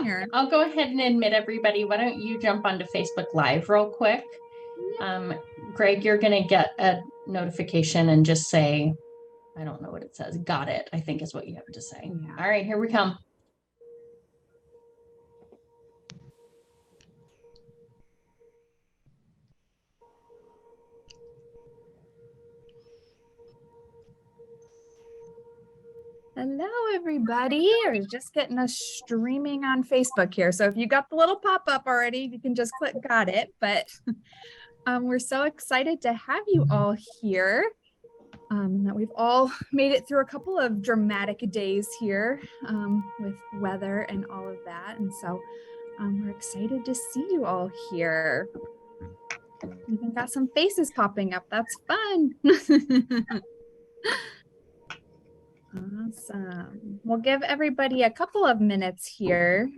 here. I'll go ahead and admit everybody. Why don't you jump onto Facebook Live real quick? Greg, you're going to get a notification and just say, I don't know what it says. Got it, I think is what you have to say. Yeah. All right, here we come. Hello, everybody. I was just getting us streaming on Facebook here. So if you got the little pop-up already, you can just click got it. But we're so excited to have you all here. That we've all made it through a couple of dramatic days here with weather and all of that. And so we're excited to see you all here. Even got some faces popping up. That's fun. Awesome. We'll give everybody a couple of minutes here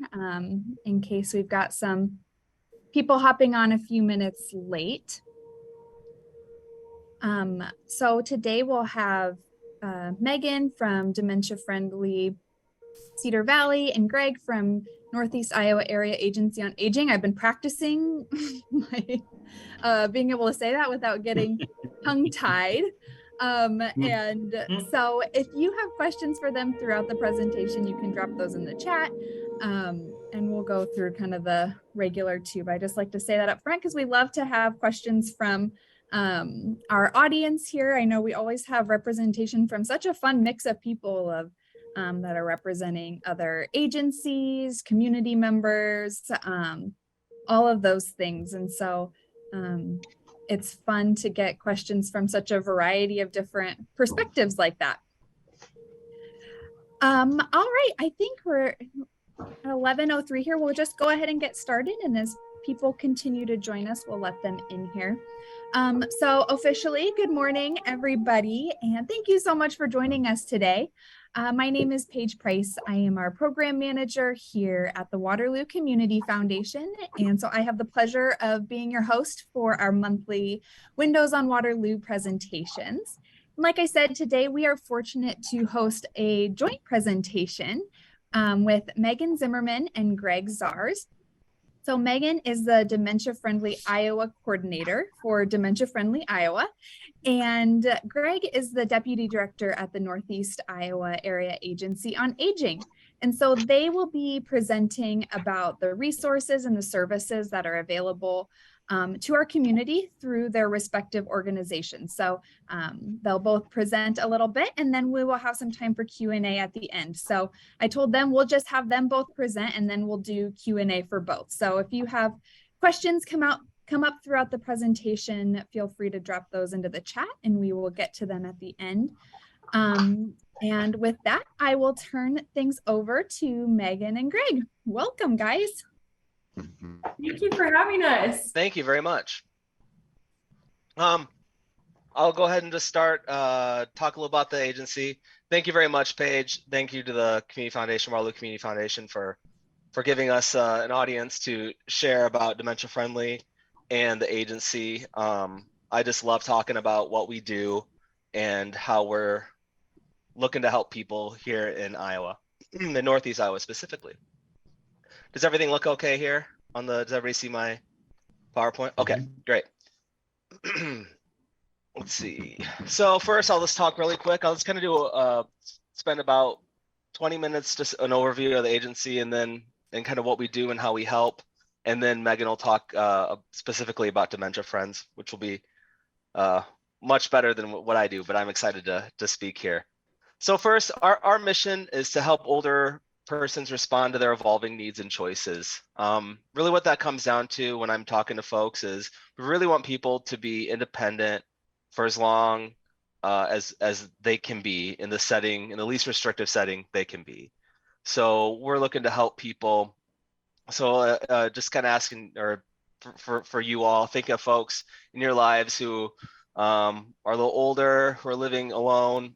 in case we've got some people hopping on a few minutes late. So today we'll have Megan from Dementia Friendly Cedar Valley and Greg from Northeast Iowa Area Agency on Aging. I've been practicing being able to say that without getting tongue-tied. And so if you have questions for them throughout the presentation, you can drop those in the chat and we'll go through kind of the regular tube. I just like to say that up front because we love to have questions from our audience here. I know we always have representation from such a fun mix of people of that are representing other agencies, community members, all of those things. And so it's fun to get questions from such a variety of different perspectives like that. All right, I think we're at 11:03 here. We'll just go ahead and get started. And as people continue to join us, we'll let them in here. So officially, good morning, everybody. And thank you so much for joining us today. My name is Paige Price. I am our program manager here at the Waterloo Community Foundation. And so I have the pleasure of being your host for our monthly Windows on Waterloo presentations. And like I said, today we are fortunate to host a joint presentation with Megan Zimmerman and Greg Zars. So Megan is the Dementia Friendly Iowa coordinator for Dementia Friendly Iowa. And Greg is the deputy director at the Northeast Iowa Area Agency on Aging. And so they will be presenting about the resources and the services that are available to our community through their respective organizations. So they'll both present a little bit and then we will have some time for Q&A at the end. So I told them we'll just have them both present and then we'll do Q&A for both. So if you have questions come up throughout the presentation, feel free to drop those into the chat and we will get to them at the end. And with that, I will turn things over to Megan and Greg. Welcome, guys. Thank you for having us. Thank you very much. I'll go ahead and just start, talk a little about the agency. Thank you very much, Paige. Thank you to the Community Foundation, Waterloo Community Foundation for giving us an audience to share about Dementia Friendly and the agency. I just love talking about what we do and how we're looking to help people here in Iowa, in Northeast Iowa specifically. Does everything look okay here on the, does everybody see my PowerPoint? Okay, great. Let's see. So first I'll just talk really quick. I'll just kind of do spend about 20 minutes, just an overview of the agency and kind of what we do and how we help. And then Megan will talk specifically about Dementia Friends, which will be much better than what I do, but I'm excited to speak here. So first, our mission is to help older persons respond to their evolving needs and choices. Really what that comes down to when I'm talking to folks is we really want people to be independent for as long as they can be in the least restrictive setting they can be. So we're looking to help people. So just kind of asking, or for you all, think of folks in your lives who are a little older, who are living alone,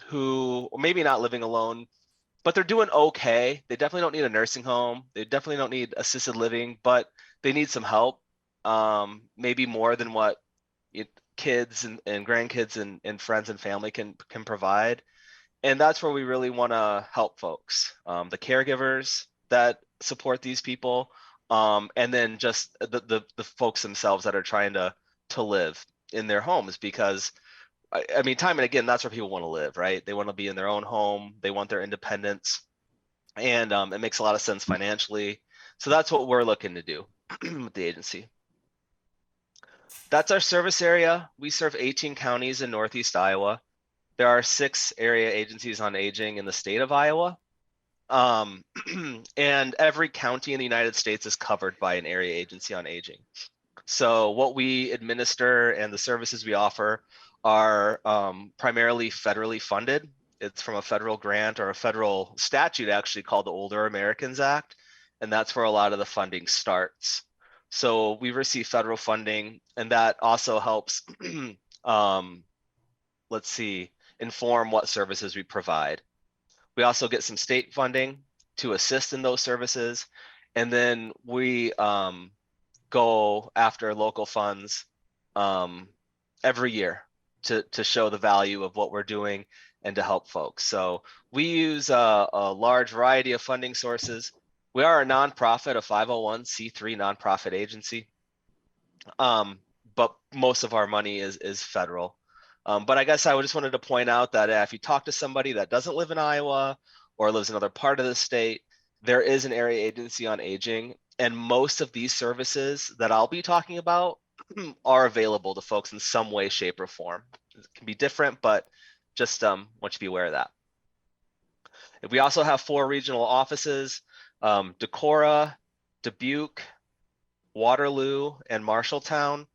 who, or maybe not living alone, but they're doing okay. They definitely don't need a nursing home. They definitely don't need assisted living, but they need some help, maybe more than what kids and grandkids and friends and family can provide. And that's where we really want to help folks, the caregivers, that support these people, and then just the folks themselves that are trying to live in their homes, because I mean, time and again, that's where people want to live, right? They want to be in their own home. They want their independence, and it makes a lot of sense financially. So that's what we're looking to do with the agency. That's our service area. We serve 18 counties in Northeast Iowa. There are 6 area agencies on aging in the state of Iowa. And every county in the United States is covered by an area agency on aging. So what we administer and the services we offer are primarily federally funded. It's from a federal grant or a federal statute actually called the Older Americans Act, and that's where a lot of the funding starts. So we receive federal funding, and that also helps, let's see, inform what services we provide. We also get some state funding to assist in those services, and then we go after local funds every year to show the value of what we're doing and to help folks. So we use a large variety of funding sources. We are a nonprofit, a 501c3 nonprofit agency, but most of our money is federal. But I guess I just wanted to point out that if you talk to somebody that doesn't live in Iowa or lives in another part of the state, there is an area agency on aging, and most of these services that I'll be talking about are available to folks in some way, shape, or form. It can be different, but just want you to be aware of that. We also have 4 regional offices, Decorah, Dubuque, Waterloo, and Marshalltown.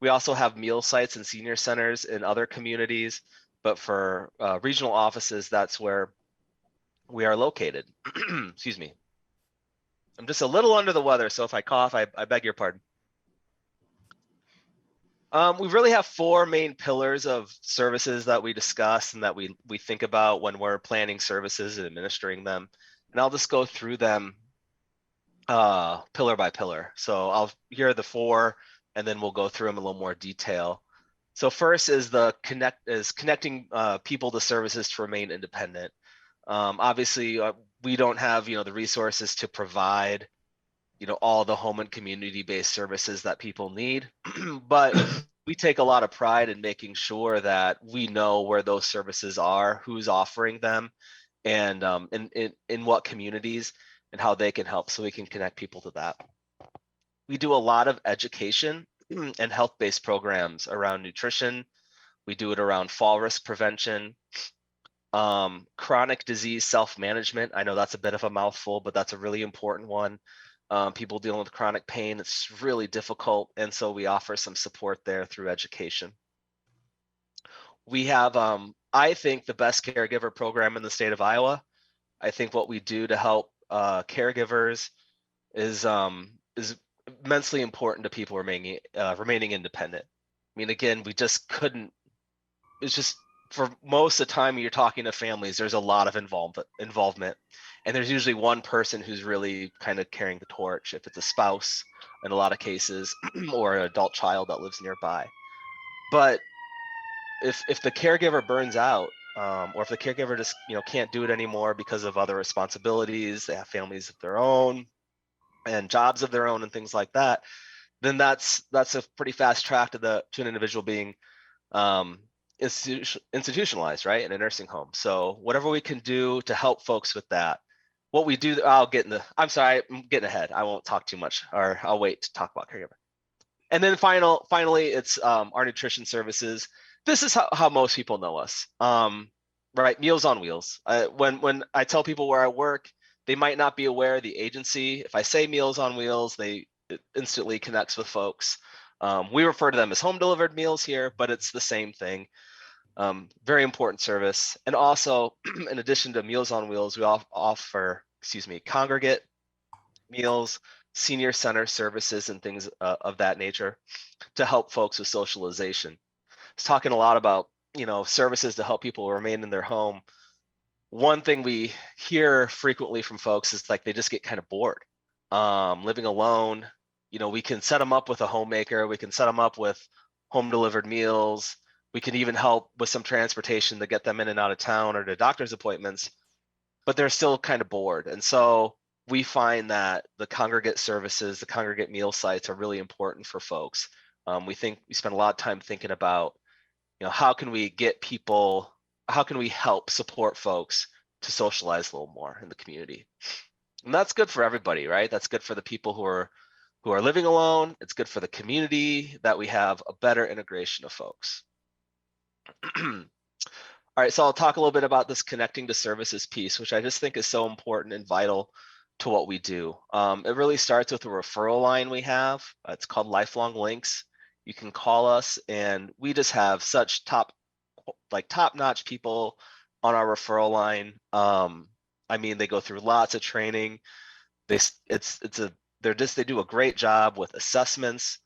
We also have meal sites and senior centers in other communities, but for regional offices, that's where we are located. Excuse me. I'm just a little under the weather, so if I cough, I beg your pardon. We really have 4 main pillars of services that we discuss and that we think about when we're planning services and administering them. And I'll just go through them pillar by pillar. So here are the 4, and then we'll go through them in a little more detail. So first is connecting people to services to remain independent. Obviously, we don't have the resources to provide all the home and community-based services that people need, but we take a lot of pride in making sure that we know where those services are, who's offering them, and in what communities, and how they can help, so we can connect people to that. We do a lot of education and health-based programs around nutrition. We do it around fall risk prevention, chronic disease self-management. I know that's a bit of a mouthful, but that's a really important one. People dealing with chronic pain, it's really difficult, and so we offer some support there through education. We have, I think, the best caregiver program in the state of Iowa. I think what we do to help caregivers is immensely important to people remaining independent. I mean, again, we just couldn't. It's just, for most of the time you're talking to families, there's a lot of involvement, and there's usually one person who's really kind of carrying the torch, if it's a spouse in a lot of cases, or an adult child that lives nearby. But if the caregiver burns out, or if the caregiver just can't do it anymore because of other responsibilities, they have families of their own and jobs of their own and things like that, then that's a pretty fast track to an individual being institutionalized, right, in a nursing home. So whatever we can do to help folks with that. What we do, I'm sorry, I'm getting ahead. I won't talk too much, or I'll wait to talk about caregiver. And then finally, it's our nutrition services. This is how most people know us, right? Meals on Wheels. When I tell people where I work, they might not be aware of the agency. If I say Meals on Wheels, it instantly connects with folks. We refer to them as home delivered meals here, but it's the same thing. Very important service. And also, in addition to Meals on Wheels, we offer, congregate meals, senior center services, and things of that nature to help folks with socialization. It's talking a lot about, services to help people remain in their home. One thing we hear frequently from folks is like they just get kind of bored living alone. We can set them up with a homemaker. We can set them up with home delivered meals. We can even help with some transportation to get them in and out of town or to doctor's appointments, but they're still kind of bored. And so we find that the congregate services, the congregate meal sites are really important for folks. We spend a lot of time thinking about, how can we get people, how can we help support folks to socialize a little more in the community? And that's good for everybody, right? That's good for the people who are living alone. It's good for the community that we have a better integration of folks. All right, so I'll talk a little bit about this connecting to services piece, which I just think is so important and vital to what we do. It really starts with a referral line we have. It's called Lifelong Links. You can call us, and we just have such top-notch people on our referral line. I mean, they go through lots of training. They do a great job with assessments.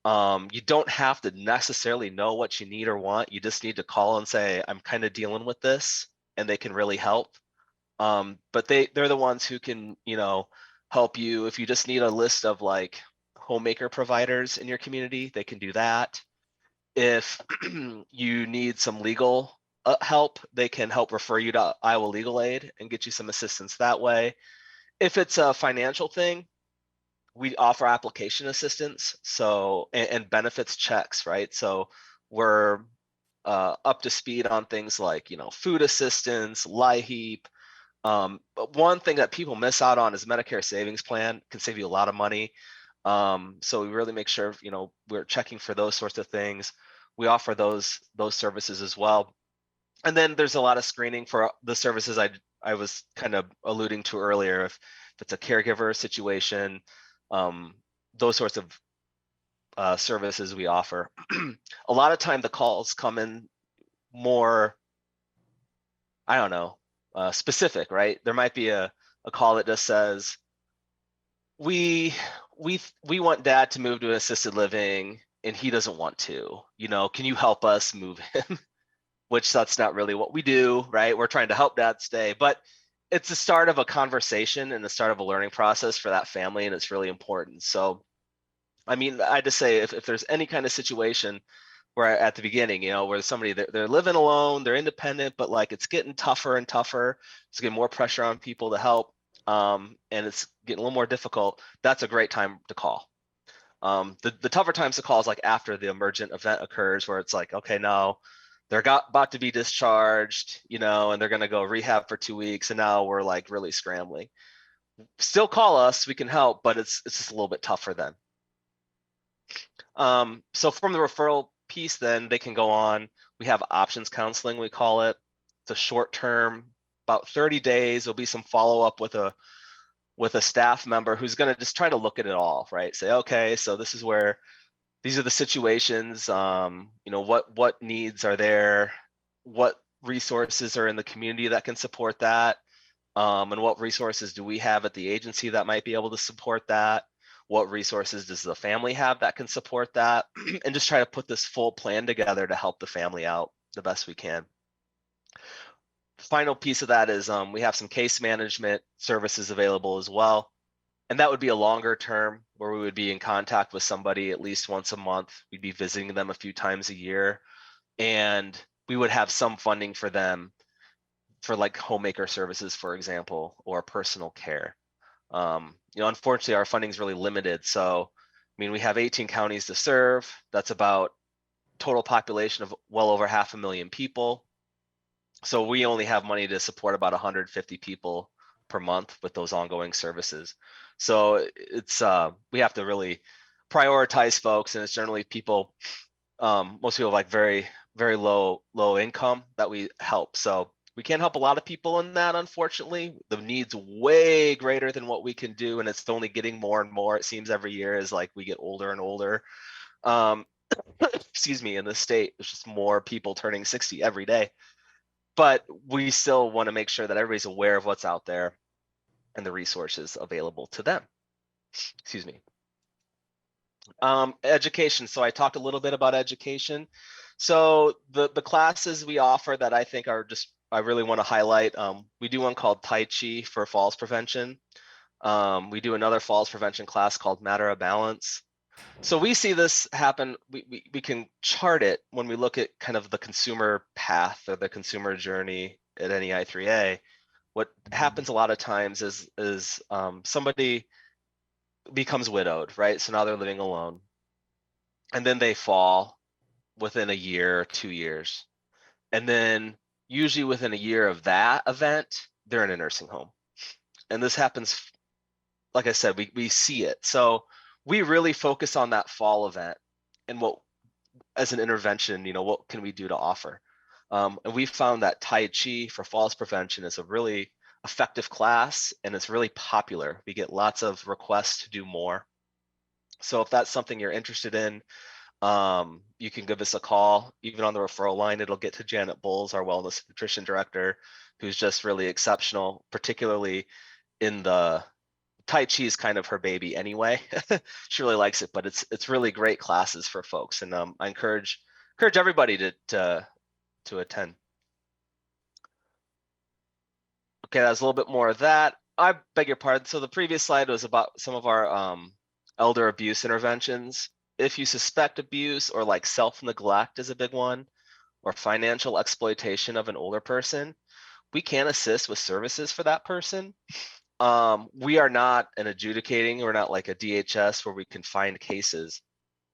You don't have to necessarily know what you need or want. You just need to call and say, I'm kind of dealing with this, and they can really help. But they're the ones who can, help you. If you just need a list of like homemaker providers in your community, they can do that. If you need some legal help, they can help refer you to Iowa Legal Aid and get you some assistance that way. If it's a financial thing, we offer application assistance, and benefits checks, right? So we're up to speed on things like, food assistance, LIHEAP. But one thing that people miss out on is Medicare Savings Plan can save you a lot of money. So we really make sure, we're checking for those sorts of things. We offer those services as well. And then there's a lot of screening for the services I was kind of alluding to earlier. If it's a caregiver situation, those sorts of services we offer. A lot of time the calls come in more, I don't know, specific, right? There might be a call that just says, we want dad to move to an assisted living and he doesn't want to, can you help us move him? Which that's not really what we do, right? We're trying to help dad stay, but it's the start of a conversation and the start of a learning process for that family, and it's really important. So, I mean, I just say if there's any kind of situation where at the beginning, where somebody they're living alone, they're independent, but like it's getting tougher and tougher, it's getting more pressure on people to help, and it's getting a little more difficult, that's a great time to call. The tougher times to call is like after the emergent event occurs, where it's like, okay, now they're about to be discharged, and they're going to go rehab for 2 weeks, and now we're like really scrambling. Still call us, we can help, but it's just a little bit tougher then. So from the referral piece, then they can go on. We have options counseling, we call it. It's a short term, about 30 days. There'll be some follow up with a staff member who's going to just try to look at it all, right? Say, okay, so these are the situations, what needs are there, what resources are in the community that can support that, and what resources do we have at the agency that might be able to support that, what resources does the family have that can support that, and just try to put this full plan together to help the family out the best we can. Final piece of that is we have some case management services available as well. And that would be a longer term where we would be in contact with somebody at least once a month. We'd be visiting them a few times a year, and we would have some funding for them for like homemaker services, for example, or personal care. Unfortunately, our funding is really limited. So, I mean, we have 18 counties to serve. That's about total population of well over 500,000 people. So we only have money to support about 150 people per month with those ongoing services. So it's we have to really prioritize folks, and it's generally people, most people like very, very low income that we help. So we can't help a lot of people in that, unfortunately. The need's way greater than what we can do, and it's only getting more and more, it seems, every year as like we get older and older. Excuse me, in the state, there's just more people turning 60 every day. But we still want to make sure that everybody's aware of what's out there and the resources available to them. Excuse me. Education. So I talked a little bit about education. So the classes we offer that I think are just, I really want to highlight, we do one called Tai Chi for falls prevention. We do another falls prevention class called Matter of Balance. So we see this happen, we can chart it when we look at kind of the consumer path or the consumer journey at NEI 3A. what happens a lot of times is somebody becomes widowed, right? So now they're living alone, and then they fall within a year, 2 years, and then usually within a year of that event, they're in a nursing home. And this happens, like I said, we see it. So we really focus on that fall event and what, as an intervention, what can we do to offer? And we found that Tai Chi for falls prevention is a really effective class, and it's really popular. We get lots of requests to do more. So if that's something you're interested in, you can give us a call. Even on the referral line, it'll get to Janet Bowles, our wellness nutrition director, who's just really exceptional, particularly in the Tai Chi is kind of her baby anyway. She really likes it, but it's really great classes for folks, and I encourage everybody to attend. Okay, that's a little bit more of that. I beg your pardon. So the previous slide was about some of our elder abuse interventions. If you suspect abuse or like self-neglect is a big one, or financial exploitation of an older person, we can assist with services for that person. We are not an adjudicating, we're not like a DHS where we can find cases.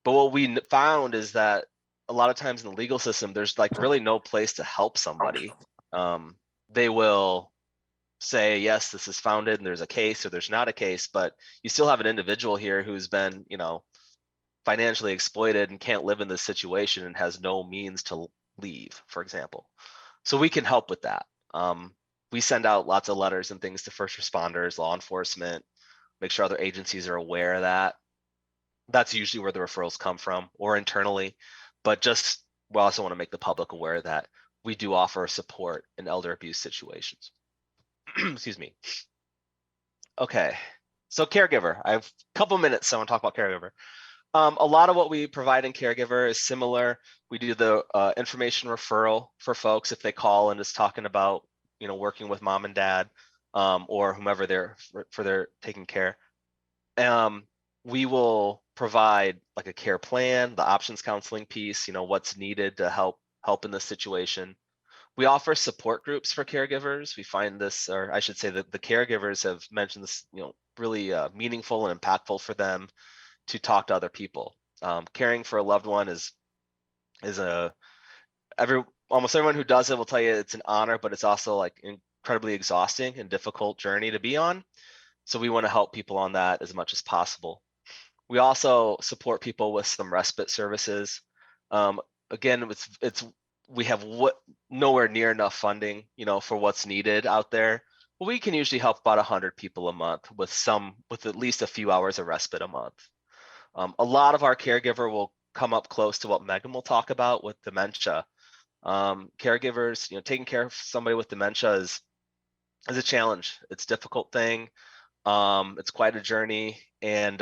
But what we found is that a lot of times in the legal system, there's like really no place to help somebody. They will say, yes, this is founded and there's a case, or there's not a case, but you still have an individual here who's been, financially exploited and can't live in this situation and has no means to leave, for example. So we can help with that. We send out lots of letters and things to first responders, law enforcement, make sure other agencies are aware of that. That's usually where the referrals come from, or internally. But we also want to make the public aware that we do offer support in elder abuse situations. Excuse me. Okay, so caregiver. I have a couple minutes, so I want to talk about caregiver. A lot of what we provide in caregiver is similar. We do the information referral for folks if they call and is talking about, working with mom and dad, or whomever they're for their taking care. We will provide like a care plan, the options counseling piece, what's needed to help in this situation. We offer support groups for caregivers. We find this, or I should say that the caregivers have mentioned this, really meaningful and impactful for them to talk to other people. Caring for a loved one is almost everyone who does it will tell you it's an honor, but it's also like incredibly exhausting and difficult journey to be on. So we want to help people on that as much as possible. We also support people with some respite services. Again, we have nowhere near enough funding, for what's needed out there. But we can usually help about 100 people a month with at least a few hours of respite a month. A lot of our caregiver will come up close to what Megan will talk about with dementia. Caregivers, taking care of somebody with dementia is a challenge. It's a difficult thing. It's quite a journey, and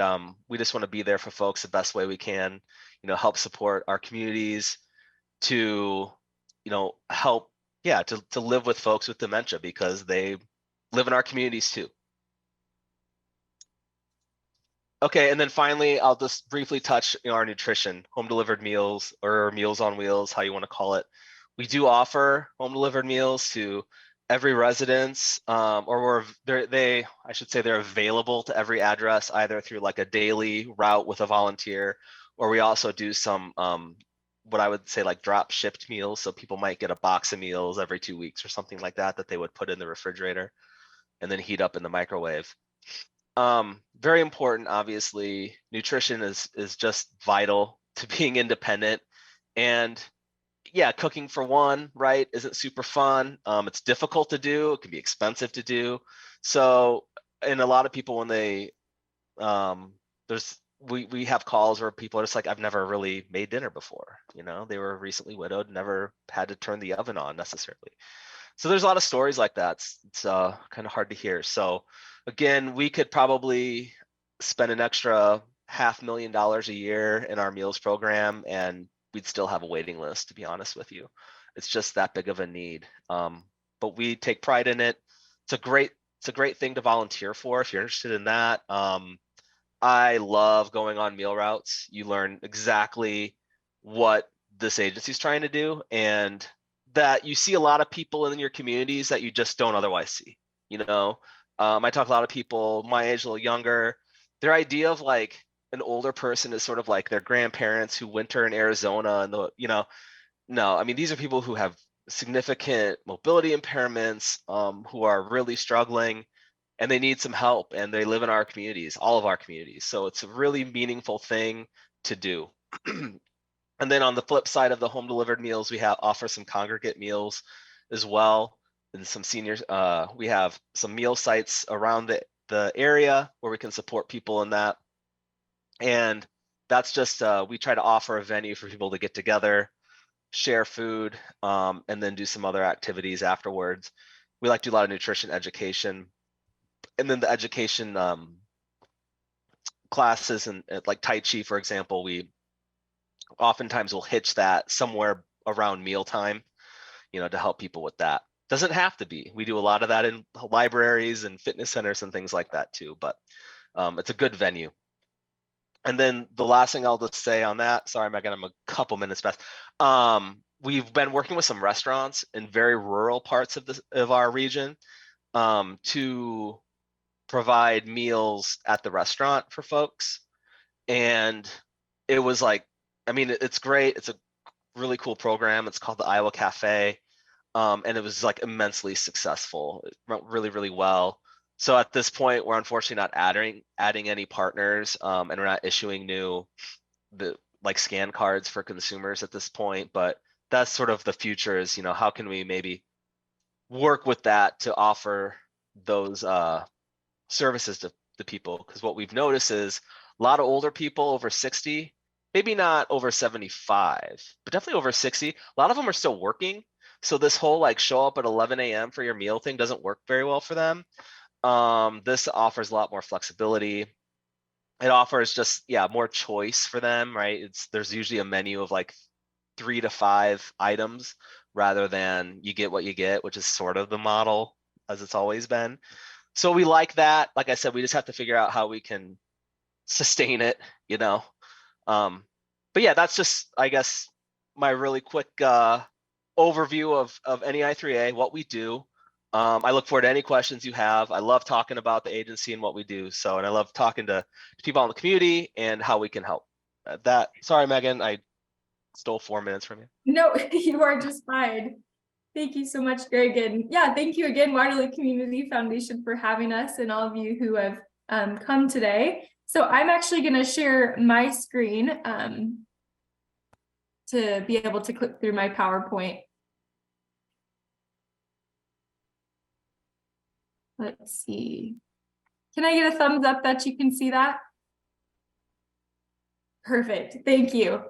we just want to be there for folks the best way we can, help support our communities to, help, to live with folks with dementia, because they live in our communities too. Okay, and then finally, I'll just briefly touch our nutrition, home delivered meals, or Meals on Wheels, how you want to call it. We do offer home delivered meals to every residence, or I should say they're available to every address, either through like a daily route with a volunteer, or we also do some what I would say like drop shipped meals. So people might get a box of meals every 2 weeks or something like that they would put in the refrigerator and then heat up in the microwave. Very important, obviously. Nutrition is just vital to being independent, and cooking for one, right, isn't super fun. It's difficult to do. It can be expensive to do. So, and a lot of people, when they we have calls where people are just like, I've never really made dinner before. They were recently widowed, never had to turn the oven on necessarily. So there's a lot of stories like that. It's kind of hard to hear. So again, we could probably spend an extra $500,000 a year in our meals program, and we'd still have a waiting list, to be honest with you. It's just that big of a need. But we take pride in it. It's a great thing to volunteer for if you're interested in that. I love going on meal routes. You learn exactly what this agency is trying to do, and that you see a lot of people in your communities that you just don't otherwise see. You know, I talk to a lot of people my age, a little younger. Their idea of like an older person is sort of like their grandparents who winter in Arizona and no, I mean, these are people who have significant mobility impairments, who are really struggling and they need some help, and they live in our communities, all of our communities. So it's a really meaningful thing to do. And then on the flip side of the home delivered meals, we offer some congregate meals as well. And some seniors, we have some meal sites around the area where we can support people in that. And that's just, we try to offer a venue for people to get together, share food, and then do some other activities afterwards. We like to do a lot of nutrition education. And then the education classes and like Tai Chi, for example, we oftentimes will hitch that somewhere around mealtime, to help people with that. Doesn't have to be. We do a lot of that in libraries and fitness centers and things like that too, but it's a good venue. And then the last thing I'll just say on that, sorry, Megan, I'm a couple minutes past. We've been working with some restaurants in very rural parts of our region to provide meals at the restaurant for folks. And it was like, I mean, it's great. It's a really cool program. It's called the Iowa Cafe. And it was like immensely successful. It went really, really well. So at this point, we're unfortunately not adding any partners, and we're not issuing new scan cards for consumers at this point. But that's sort of the future is, how can we maybe work with that to offer those services to the people? Because what we've noticed is a lot of older people over 60, maybe not over 75, but definitely over 60. A lot of them are still working. So this whole show up at 11 a.m. for your meal thing doesn't work very well for them. This offers a lot more flexibility. It offers just, more choice for them, right? There's usually a menu of 3 to 5 items rather than you get what you get, which is sort of the model as it's always been. So we like that. Like I said, we just have to figure out how we can sustain it, But yeah, that's just, I guess, my really quick overview of NEI3A, what we do. I look forward to any questions you have. I love talking about the agency and what we do. And I love talking to people in the community and how we can help. Sorry, Megan, I stole 4 minutes from you. No, you are just fine. Thank you so much, Greg. And thank you again, Waterloo Community Foundation, for having us and all of you who have come today. So I'm actually going to share my screen to be able to click through my PowerPoint. Let's see. Can I get a thumbs up that you can see that? Perfect. Thank you.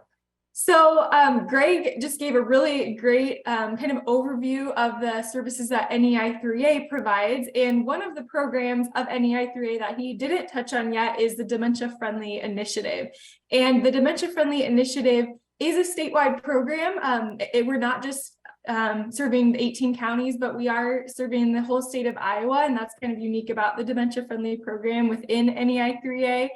So Greg just gave a really great kind of overview of the services that NEI3A provides. And one of the programs of NEI3A that he didn't touch on yet is the Dementia Friendly Initiative. And the Dementia Friendly Initiative is a statewide program. We're not just serving the 18 counties, but we are serving the whole state of Iowa. And that's kind of unique about the Dementia Friendly program within NEI3A.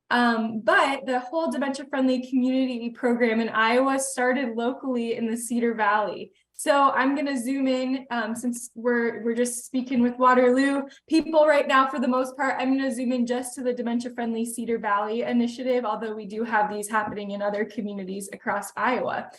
But the whole Dementia Friendly Community program in Iowa started locally in the Cedar Valley. So I'm going to zoom in since we're just speaking with Waterloo people right now. For the most part, I'm going to zoom in just to the Dementia Friendly Cedar Valley initiative, although we do have these happening in other communities across Iowa.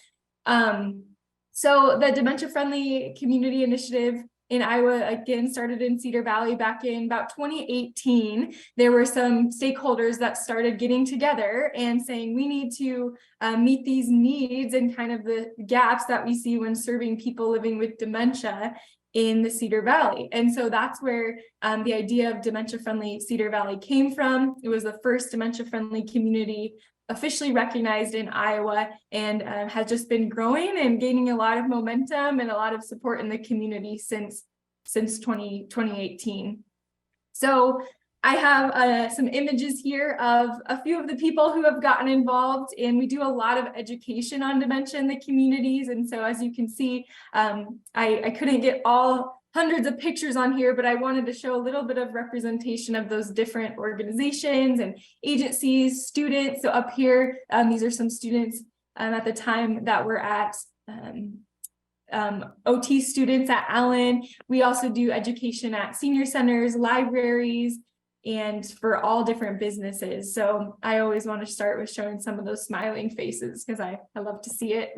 So the Dementia Friendly Community Initiative in Iowa, again, started in Cedar Valley back in about 2018. There were some stakeholders that started getting together and saying we need to meet these needs and kind of the gaps that we see when serving people living with dementia in the Cedar Valley. And so that's where the idea of Dementia Friendly Cedar Valley came from. It was the first dementia friendly community officially recognized in Iowa, and has just been growing and gaining a lot of momentum and a lot of support in the community since 2018. So I have some images here of a few of the people who have gotten involved, and we do a lot of education on dementia in the communities. And so as you can see, I couldn't get all hundreds of pictures on here, but I wanted to show a little bit of representation of those different organizations and agencies, students. So up here, these are some students at the time that were at OT students at Allen. We also do education at senior centers, libraries, and for all different businesses. So I always want to start with showing some of those smiling faces because I love to see it.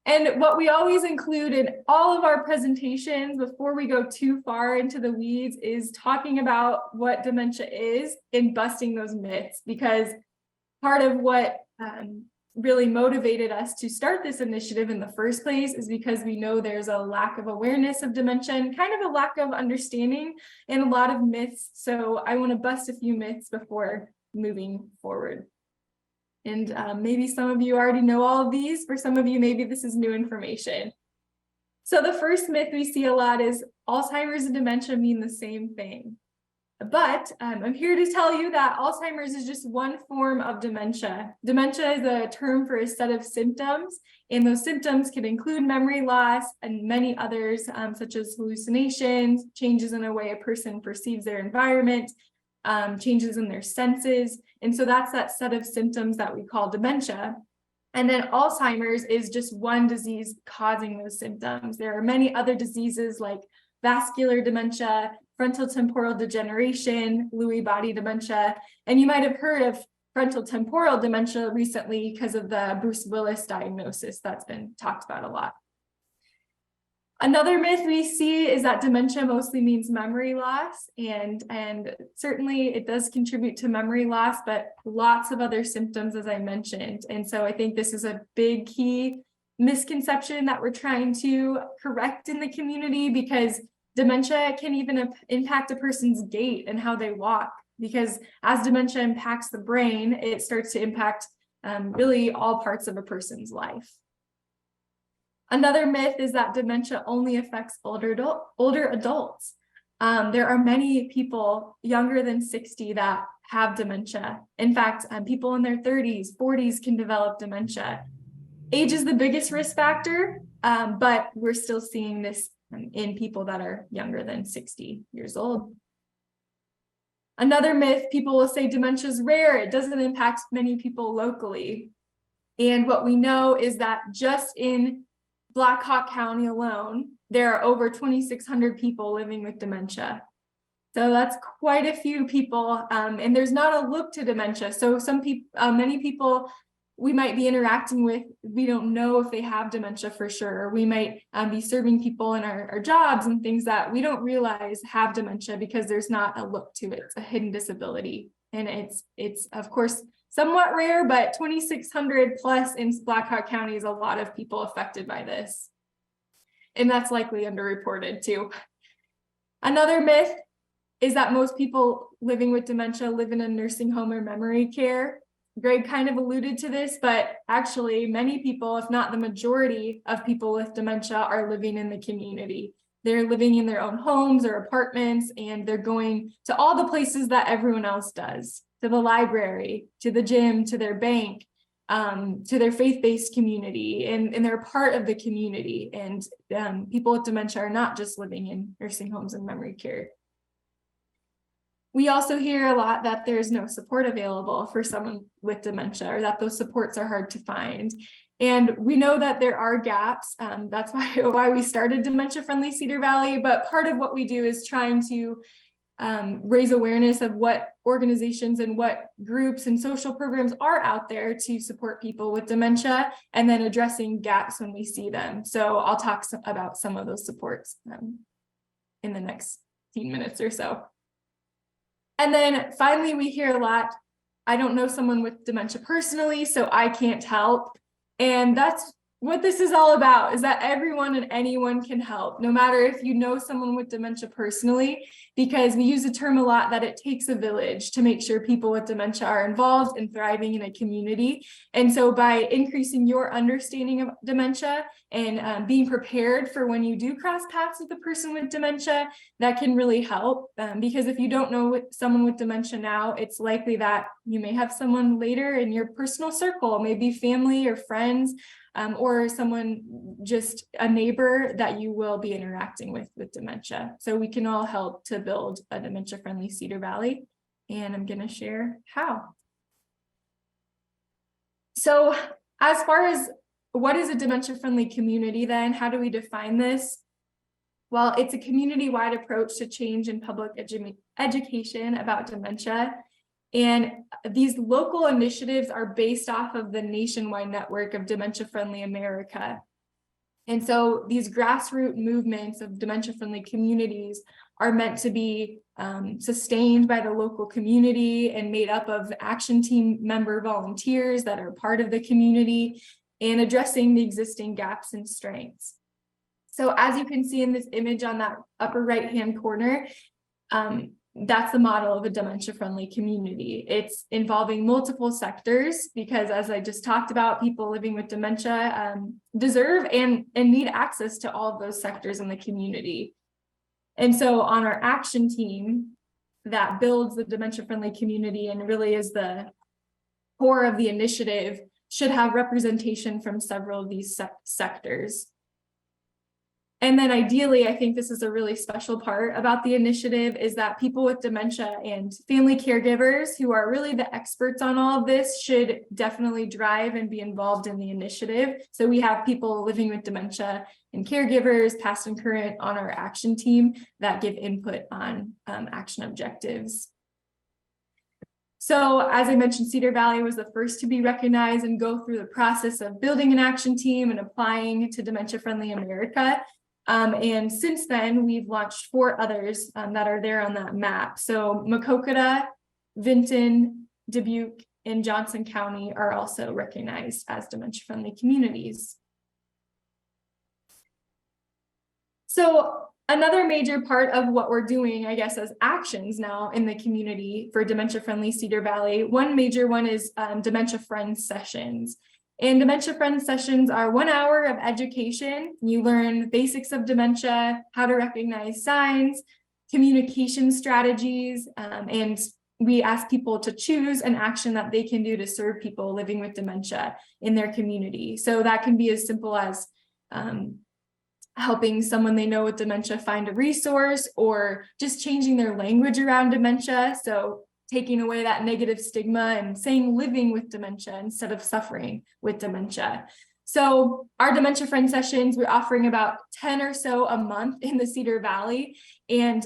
And what we always include in all of our presentations before we go too far into the weeds is talking about what dementia is and busting those myths, because part of what really motivated us to start this initiative in the first place is because we know there's a lack of awareness of dementia and kind of a lack of understanding and a lot of myths. So I want to bust a few myths before moving forward. And maybe some of you already know all of these. For some of you, maybe this is new information. So the first myth we see a lot is Alzheimer's and dementia mean the same thing. But I'm here to tell you that Alzheimer's is just one form of dementia. Dementia is a term for a set of symptoms, and those symptoms can include memory loss and many others, such as hallucinations, changes in the way a person perceives their environment, changes in their senses. And so that's that set of symptoms that we call dementia. And then Alzheimer's is just one disease causing those symptoms. There are many other diseases like vascular dementia, frontotemporal degeneration, Lewy body dementia, and you might have heard of frontotemporal dementia recently because of the Bruce Willis diagnosis that's been talked about a lot. Another myth we see is that dementia mostly means memory loss, and certainly it does contribute to memory loss, but lots of other symptoms, as I mentioned. And so I think this is a big key misconception that we're trying to correct in the community, because dementia can even impact a person's gait and how they walk, because as dementia impacts the brain, it starts to impact really all parts of a person's life. Another myth is that dementia only affects older adults. There are many people younger than 60 that have dementia. In fact, people in their 30s, 40s can develop dementia. Age is the biggest risk factor, but we're still seeing this in people that are younger than 60 years old. Another myth, people will say dementia is rare. It doesn't impact many people locally. And what we know is that just in Black Hawk County alone, there are over 2,600 people living with dementia. So that's quite a few people, and there's not a look to dementia. So many people we might be interacting with, we don't know if they have dementia for sure. We might be serving people in our jobs and things that we don't realize have dementia because there's not a look to it. It's a hidden disability, and it's of course somewhat rare, but 2,600 plus in Black Hawk County is a lot of people affected by this. And that's likely underreported too. Another myth is that most people living with dementia live in a nursing home or memory care. Greg kind of alluded to this, but actually many people, if not the majority of people with dementia, are living in the community. They're living in their own homes or apartments, and they're going to all the places that everyone else does. To the library, to the gym, to their bank, to their faith-based community, and they're part of the community. And people with dementia are not just living in nursing homes and memory care. We also hear a lot that there's no support available for someone with dementia, or that those supports are hard to find. And we know that there are gaps. That's why we started Dementia Friendly Cedar Valley. But part of what we do is trying to raise awareness of what organizations and what groups and social programs are out there to support people with dementia, and then addressing gaps when we see them. So I'll talk about some of those supports in the next 15 minutes or so. And then finally, we hear a lot, I don't know someone with dementia personally, so I can't help. And that's what this is all about, is that everyone and anyone can help, no matter if you know someone with dementia personally, because we use the term a lot that it takes a village to make sure people with dementia are involved and thriving in a community. And so by increasing your understanding of dementia and being prepared for when you do cross paths with a person with dementia, that can really help. Because if you don't know someone with dementia now, it's likely that you may have someone later in your personal circle, maybe family or friends, or someone, just a neighbor that you will be interacting with dementia. So we can all help to build a dementia-friendly Cedar Valley, and I'm going to share how. So as far as what is a dementia-friendly community then? How do we define this? Well, it's a community-wide approach to change in public education about dementia. And these local initiatives are based off of the nationwide network of Dementia Friendly America. And so these grassroots movements of dementia-friendly communities are meant to be sustained by the local community and made up of action team member volunteers that are part of the community and addressing the existing gaps and strengths. So as you can see in this image on that upper right-hand corner, that's the model of a dementia-friendly community. It's involving multiple sectors because, as I just talked about, people living with dementia deserve and need access to all of those sectors in the community. And so on our action team that builds the dementia-friendly community and really is the core of the initiative should have representation from several of these sectors. And then ideally, I think this is a really special part about the initiative is that people with dementia and family caregivers who are really the experts on all of this should definitely drive and be involved in the initiative. So we have people living with dementia and caregivers, past and current, on our action team that give input on action objectives. So as I mentioned, Cedar Valley was the first to be recognized and go through the process of building an action team and applying to Dementia Friendly America. And since then, we've launched 4 others that are there on that map. So Maquoketa, Vinton, Dubuque, and Johnson County are also recognized as dementia-friendly communities. So another major part of what we're doing, I guess, as actions now in the community for dementia-friendly Cedar Valley, one major one is Dementia Friends sessions. And Dementia Friends sessions are 1 hour of education. You learn basics of dementia, how to recognize signs, communication strategies, and we ask people to choose an action that they can do to serve people living with dementia in their community. So that can be as simple as helping someone they know with dementia find a resource, or just changing their language around dementia. So taking away that negative stigma and saying living with dementia instead of suffering with dementia. So our Dementia Friend sessions, we're offering about 10 or so a month in the Cedar Valley. And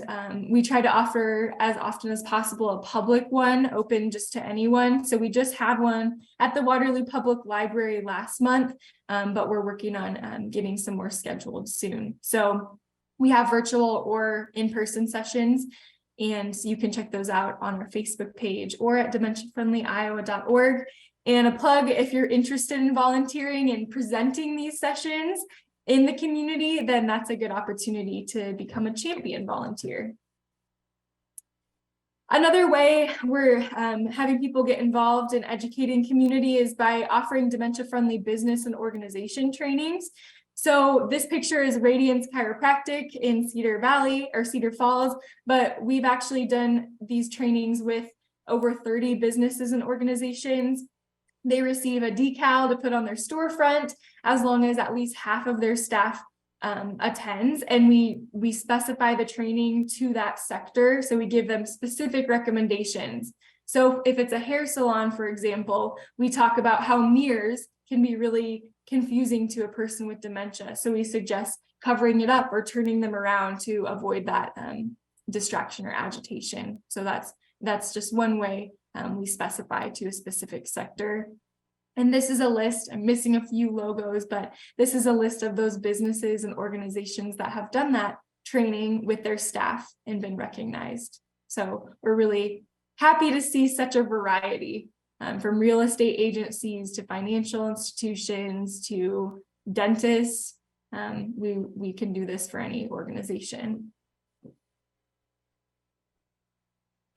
we try to offer as often as possible a public one open just to anyone. So we just had one at the Waterloo Public Library last month, but we're working on getting some more scheduled soon. So we have virtual or in-person sessions, and you can check those out on our Facebook page or at dementiafriendlyiowa.org. And a plug, if you're interested in volunteering and presenting these sessions in the community, then that's a good opportunity to become a champion volunteer. Another way we're having people get involved in educating community is by offering dementia-friendly business and organization trainings. So this picture is Radiance Chiropractic in Cedar Valley or Cedar Falls, but we've actually done these trainings with over 30 businesses and organizations. They receive a decal to put on their storefront as long as at least half of their staff attends, and we specify the training to that sector. So we give them specific recommendations. So if it's a hair salon, for example, we talk about how mirrors can be really confusing to a person with dementia. So we suggest covering it up or turning them around to avoid that distraction or agitation. So that's just one way we specify to a specific sector. And this is a list, I'm missing a few logos, but this is a list of those businesses and organizations that have done that training with their staff and been recognized. So we're really happy to see such a variety. From real estate agencies to financial institutions to dentists. We can do this for any organization.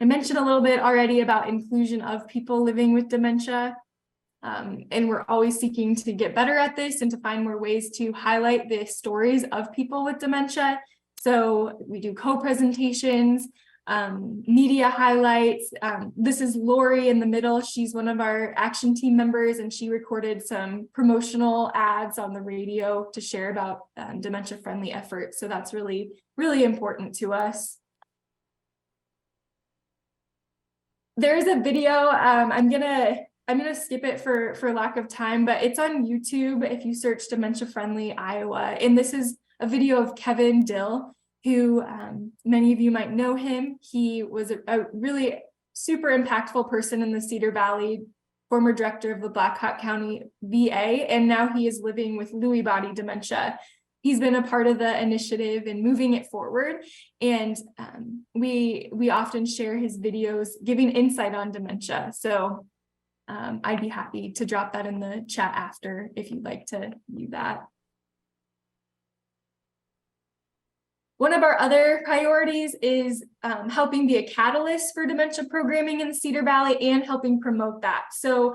I mentioned a little bit already about inclusion of people living with dementia. And we're always seeking to get better at this and to find more ways to highlight the stories of people with dementia. So we do co-presentations, media highlights. This is Lori in the middle. She's one of our action team members, and she recorded some promotional ads on the radio to share about dementia-friendly efforts. So that's really, really important to us. There's a video, I'm gonna I'm going to skip it for lack of time, but it's on YouTube if you search Dementia Friendly Iowa. And this is a video of Kevin Dill, who many of you might know him. He was a really super impactful person in the Cedar Valley, former director of the Black Hawk County VA, and now he is living with Lewy body dementia. He's been a part of the initiative and moving it forward. And we often share his videos giving insight on dementia. So I'd be happy to drop that in the chat after if you'd like to view that. One of our other priorities is helping be a catalyst for dementia programming in the Cedar Valley and helping promote that. So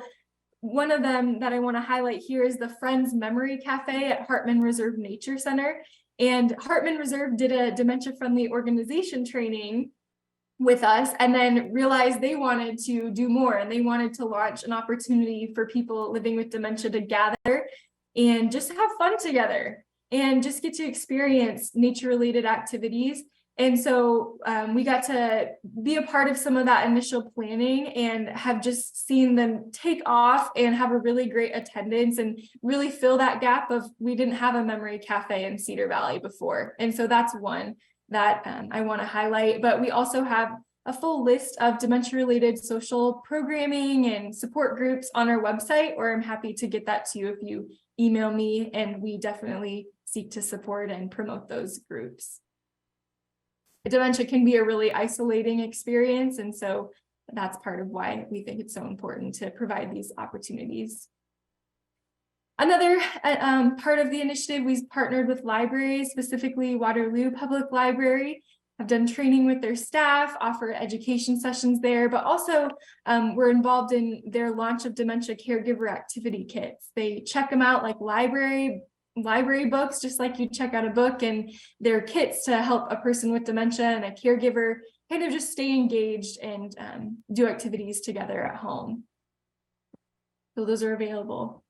one of them that I want to highlight here is the Friends Memory Cafe at Hartman Reserve Nature Center. And Hartman Reserve did a dementia friendly organization training with us and then realized they wanted to do more, and they wanted to launch an opportunity for people living with dementia to gather and just have fun together and just get to experience nature-related activities. And so we got to be a part of some of that initial planning and have just seen them take off and have a really great attendance and really fill that gap of we didn't have a memory cafe in Cedar Valley before. And so that's one that I want to highlight. But we also have a full list of dementia-related social programming and support groups on our website, or I'm happy to get that to you if you email me, and we definitely seek to support and promote those groups. Dementia can be a really isolating experience, and so that's part of why we think it's so important to provide these opportunities. Another part of the initiative, we've partnered with libraries, specifically Waterloo Public Library. Have done training with their staff, offer education sessions there, but also we're involved in their launch of dementia caregiver activity kits. They check them out like library books, just like you check out a book, and they're kits to help a person with dementia and a caregiver kind of just stay engaged and do activities together at home. So those are available.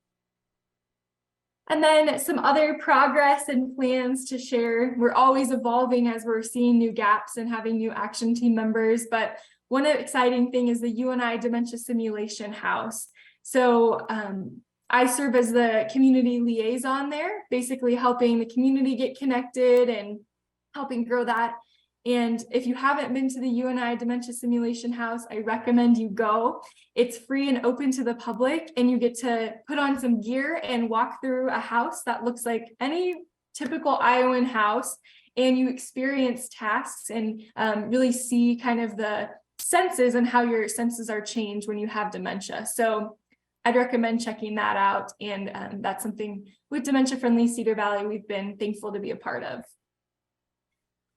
And then some other progress and plans to share. We're always evolving as we're seeing new gaps and having new action team members. But one exciting thing is the UNI Dementia Simulation House. So I serve as the community liaison there, basically helping the community get connected and helping grow that. And if you haven't been to the UNI Dementia Simulation House, I recommend you go. It's free and open to the public, and you get to put on some gear and walk through a house that looks like any typical Iowan house, and you experience tasks and really see kind of the senses and how your senses are changed when you have dementia. So I'd recommend checking that out, and that's something with Dementia Friendly Cedar Valley we've been thankful to be a part of.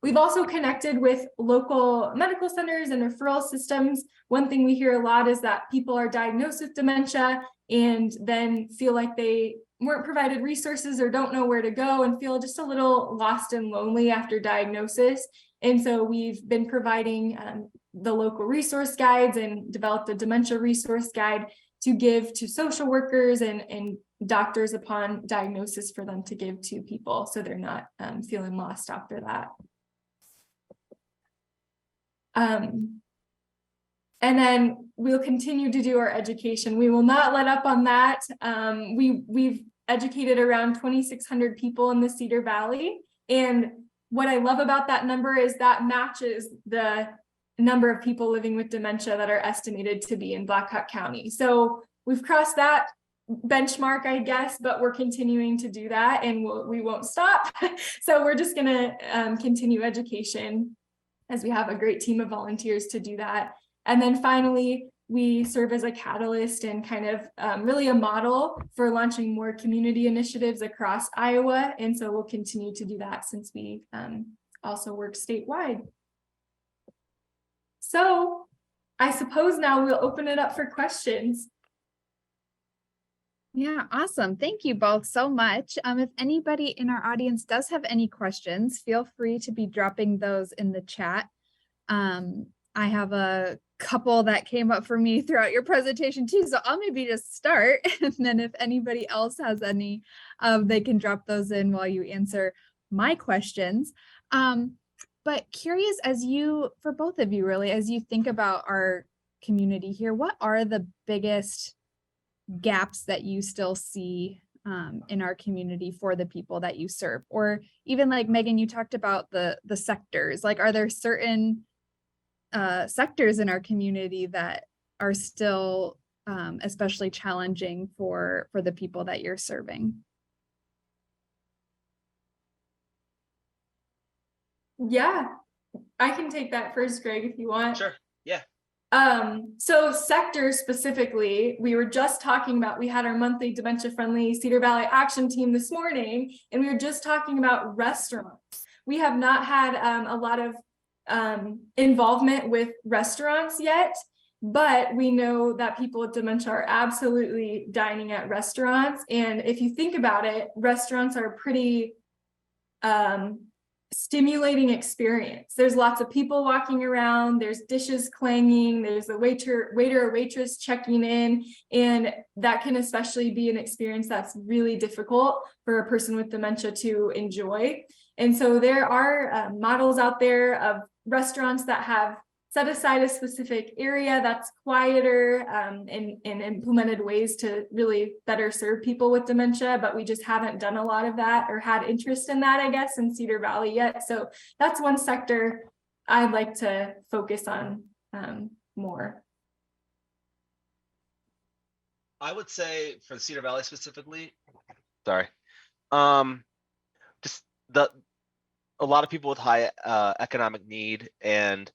We've also connected with local medical centers and referral systems. One thing we hear a lot is that people are diagnosed with dementia and then feel like they weren't provided resources or don't know where to go and feel just a little lost and lonely after diagnosis. And so we've been providing the local resource guides and developed a dementia resource guide to give to social workers and doctors upon diagnosis for them to give to people so they're not feeling lost after that. And then we'll continue to do our education. We will not let up on that. We've educated around 2,600 people in the Cedar Valley. And what I love about that number is that matches the number of people living with dementia that are estimated to be in Black Hawk County. So we've crossed that benchmark, I guess, but we're continuing to do that, and we won't stop. So we're just going to continue education, as we have a great team of volunteers to do that. And then finally, we serve as a catalyst and kind of really a model for launching more community initiatives across Iowa. And so we'll continue to do that since we also work statewide. So I suppose now we'll open it up for questions. Yeah, awesome. Thank you both so much. If anybody in our audience does have any questions, feel free to be dropping those in the chat. I have a couple that came up for me throughout your presentation too, so I'll maybe just start, and then if anybody else has any, they can drop those in while you answer my questions. But curious, for both of you really, as you think about our community here, what are the biggest gaps that you still see in our community for the people that you serve? Or even like Megan, you talked about the sectors. Like, are there certain sectors in our community that are still especially challenging for the people that you're serving? Yeah, I can take that first, Greg, if you want. Sure. Yeah. So sectors specifically, we were just talking about, we had our monthly Dementia Friendly Cedar Valley action team this morning, and we were just talking about restaurants. We have not had a lot of involvement with restaurants yet, but we know that people with dementia are absolutely dining at restaurants. And if you think about it, restaurants are pretty stimulating experience. There's lots of people walking around, there's dishes clanging, there's a waiter or waitress checking in, and that can especially be an experience that's really difficult for a person with dementia to enjoy. And so there are models out there of restaurants that have set aside a specific area that's quieter and implemented ways to really better serve people with dementia, but we just haven't done a lot of that or had interest in that, I guess, in Cedar Valley yet. So that's one sector I'd like to focus on more. I would say for the Cedar Valley specifically, just a lot of people with high economic need, and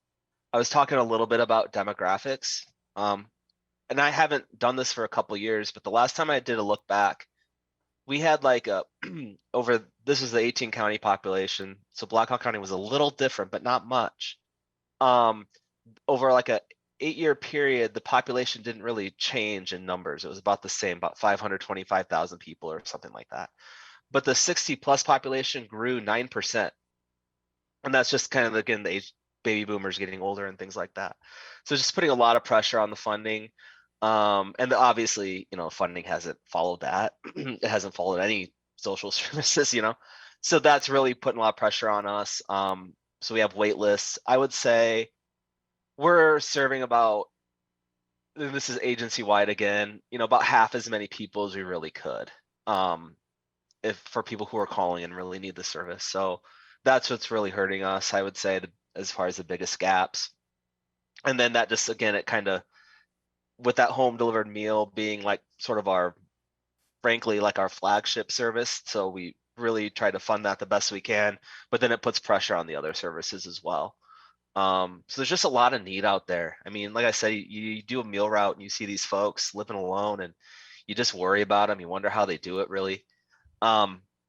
I was talking a little bit about demographics, and I haven't done this for a couple of years, but the last time I did a look back, we had like a this is the 18 county population, so Blackhawk County was a little different, but not much. Over like a 8-year period, the population didn't really change in numbers. It was about the same, about 525,000 people or something like that. But the 60 plus population grew 9%. And that's just kind of, again, the age baby boomers getting older and things like that. So just putting a lot of pressure on the funding. And obviously, funding hasn't followed that. It hasn't followed any social services, so that's really putting a lot of pressure on us. So we have wait lists. I would say we're serving about, and this is agency wide again, about half as many people as we really could. If for people who are calling and really need the service. So that's what's really hurting us, I would say, as far as the biggest gaps. And then that just, again, it kind of, with that home delivered meal being like sort of frankly, like our flagship service. So we really try to fund that the best we can, but then it puts pressure on the other services as well. So there's just a lot of need out there. I mean, like I said, you do a meal route and you see these folks living alone and you just worry about them. You wonder how they do it really.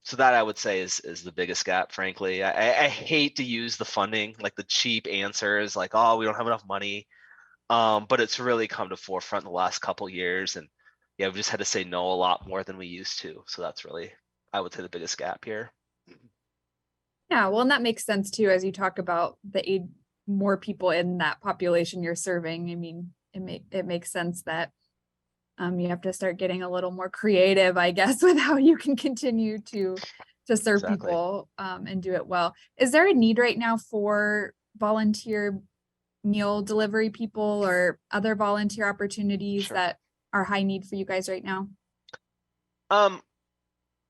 So that I would say is the biggest gap, frankly. I hate to use the funding, like the cheap answers, like, oh, we don't have enough money. But it's really come to forefront in the last couple of years. And yeah, we've just had to say no a lot more than we used to. So that's really, I would say, the biggest gap here. Yeah, well, and that makes sense too, as you talk about the more people in that population you're serving. I mean, it makes sense that you have to start getting a little more creative, I guess, with how you can continue to serve people and do it well. Is there a need right now for volunteer meal delivery people or other volunteer opportunities that are high need for you guys right now?